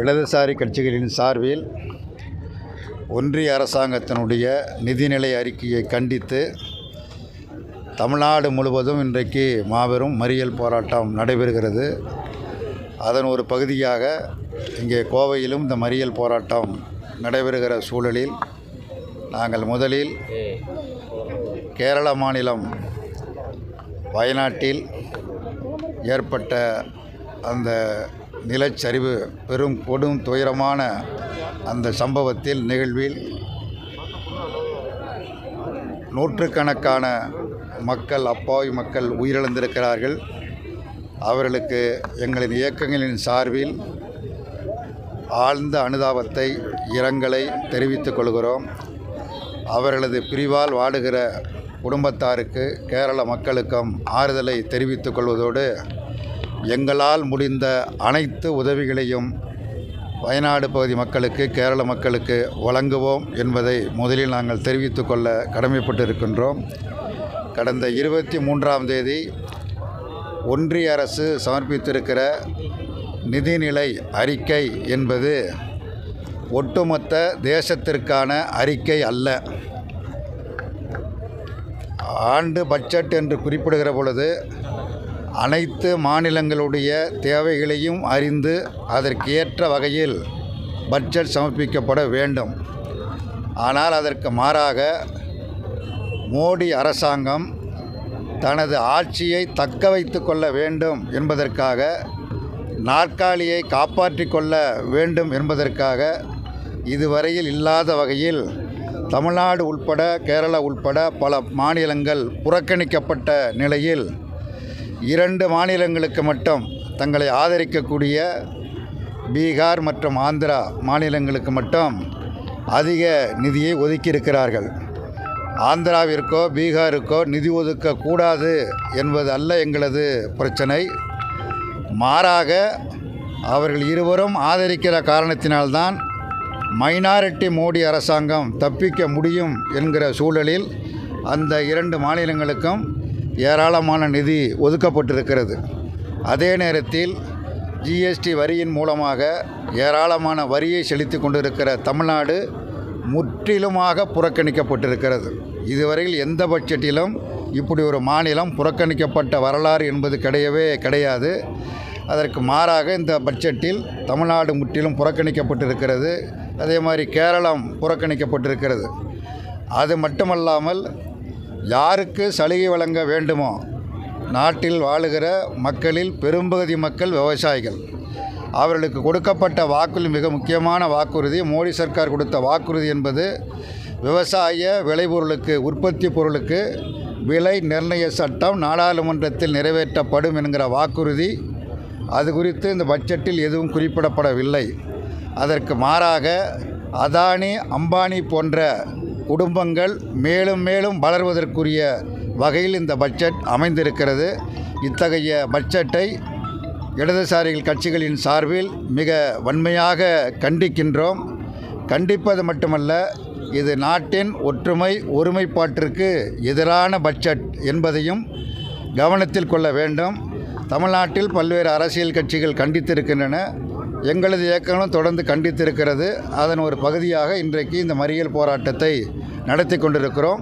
இடதுசாரி கட்சிகளின் சார்பில் ஒன்றிய அரசாங்கத்தினுடைய நிதிநிலை அறிக்கையை கண்டித்து தமிழ்நாடு முழுவதும் இன்றைக்கு மாபெரும் மறியல் போராட்டம் நடைபெறுகிறது. அதன் ஒரு பகுதியாக இங்கே கோவையிலும் இந்த மறியல் போராட்டம் நடைபெறுகிற சூழலில் நாங்கள் முதலில் கேரள மாநிலம் வயநாட்டில் ஏற்பட்ட அந்த நிலச்சரிவு பெரும் கொடும் துயரமான அந்த சம்பவத்தில் நிகழ்வில் நூற்றுக்கணக்கான மக்கள், அப்பாவி மக்கள் உயிரிழந்திருக்கிறார்கள். அவர்களுக்கு எங்களின் இயக்கங்களின் சார்பில் ஆழ்ந்த அனுதாபத்தை, இரங்கலை தெரிவித்துக் கொள்கிறோம். அவர்களது பிரிவால் வாடுகிற குடும்பத்தாருக்கு, கேரள மக்களுக்கும் ஆறுதலை தெரிவித்துக் கொள்வதோடு எங்களால் முடிந்த அனைத்து உதவிகளையும் வயநாடு பகுதி மக்களுக்கு, கேரள மக்களுக்கு வழங்குவோம் என்பதை முதலில் நாங்கள் தெரிவித்துக் கொள்ள கடமைப்பட்டிருக்கின்றோம். கடந்த 23ஆம் தேதி ஒன்றிய அரசு சமர்ப்பித்திருக்கிற நிதிநிலை அறிக்கை என்பது ஒட்டுமொத்த தேசத்திற்கான அறிக்கை அல்ல. ஆண்டு பட்ஜெட் என்று குறிப்பிடுகிற பொழுது அனைத்து மாநிலங்களுடைய தேவைகளையும் அறிந்து அதற்கு ஏற்ற வகையில் பட்ஜெட் சமர்ப்பிக்கப்பட வேண்டும். ஆனால் அதற்கு மாறாக மோடி அரசாங்கம் தனது ஆட்சியை தக்க வைத்து கொள்ள வேண்டும் என்பதற்காக, நாற்காலியை காப்பாற்றி கொள்ள வேண்டும் என்பதற்காக இதுவரையில் இல்லாத வகையில் தமிழ்நாடு உட்பட, கேரளா உட்பட பல மாநிலங்கள் புறக்கணிக்கப்பட்ட நிலையில் 2 மாநிலங்களுக்கு மட்டும் தங்களை ஆதரிக்கக்கூடிய பீகார் மற்றும் ஆந்திரா மாநிலங்களுக்கு மட்டும் அதிக நிதியை ஒதுக்கியிருக்கிறார்கள். ஆந்திராவிற்கோ பீகாருக்கோ நிதி ஒதுக்கக்கூடாது என்பது அல்ல எங்களது பிரச்சனை. மாறாக அவர்கள் இருவரும் ஆதரிக்கிற காரணத்தினால்தான் மைனாரிட்டி மோடி அரசாங்கம் தப்பிக்க முடியும் என்கிற சூழலில் அந்த 2 மாநிலங்களுக்கும் ஏராளமான நிதி ஒதுக்கப்பட்டிருக்கிறது. அதே நேரத்தில் ஜிஎஸ்டி வரியின் மூலமாக ஏராளமான வரியை செலுத்தி கொண்டிருக்கிற தமிழ்நாடு முற்றிலுமாக புறக்கணிக்கப்பட்டிருக்கிறது. இதுவரையில் எந்த பட்ஜெட்டிலும் இப்படி ஒரு மாநிலம் புறக்கணிக்கப்பட்ட வரலாறு என்பது கிடையாது. அதற்கு மாறாக இந்த பட்ஜெட்டில் தமிழ்நாடு முற்றிலும் புறக்கணிக்கப்பட்டிருக்கிறது. அதே மாதிரி கேரளம் புறக்கணிக்கப்பட்டிருக்கிறது. அது மட்டுமல்லாமல் யாருக்கு சலுகை வழங்க வேண்டுமோ, நாட்டில் வாழுகிற மக்களில் பெரும்பகுதி மக்கள் விவசாயிகள், அவர்களுக்கு கொடுக்கப்பட்ட வாக்குறுதி, மிக முக்கியமான வாக்குறுதி, மோடி சர்க்கார் கொடுத்த வாக்குறுதி என்பது விவசாய விளைபொருளுக்கு, உற்பத்தி பொருளுக்கு விலை நிர்ணய சட்டம் நாடாளுமன்றத்தில் நிறைவேற்றப்படும் என்கிற வாக்குறுதி. அது குறித்து இந்த பட்ஜெட்டில் எதுவும் குறிப்பிடப்படவில்லை. அதற்கு மாறாக அதானி, அம்பானி போன்ற குடும்பங்கள் மேலும் மேலும் வளர்வதற்குரிய வகையில் இந்த பட்ஜெட் அமைந்திருக்கிறது. இத்தகைய பட்ஜெட்டை இடதுசாரிகள் கட்சிகளின் சார்பில் மிக வன்மையாக கண்டிக்கின்றோம். கண்டிப்பது மட்டுமல்ல, இது நாட்டின் ஒற்றுமை, ஒருமைப்பாட்டிற்கு எதிரான பட்ஜெட் என்பதையும் கவனத்தில் கொள்ள வேண்டும். தமிழ்நாட்டில் பல்வேறு அரசியல் கட்சிகள் கண்டித்திருக்கின்றன. எங்களது இயக்கங்களும் தொடர்ந்து கண்டித்திருக்கிறது. அதன் ஒரு பகுதியாக இன்றைக்கு இந்த மறியல் போராட்டத்தை நடத்தி கொண்டிருக்கிறோம்.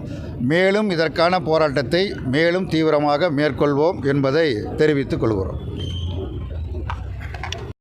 மேலும் இதற்கான போராட்டத்தை மேலும் தீவிரமாக மேற்கொள்வோம் என்பதை தெரிவித்துக் கொள்கிறோம்.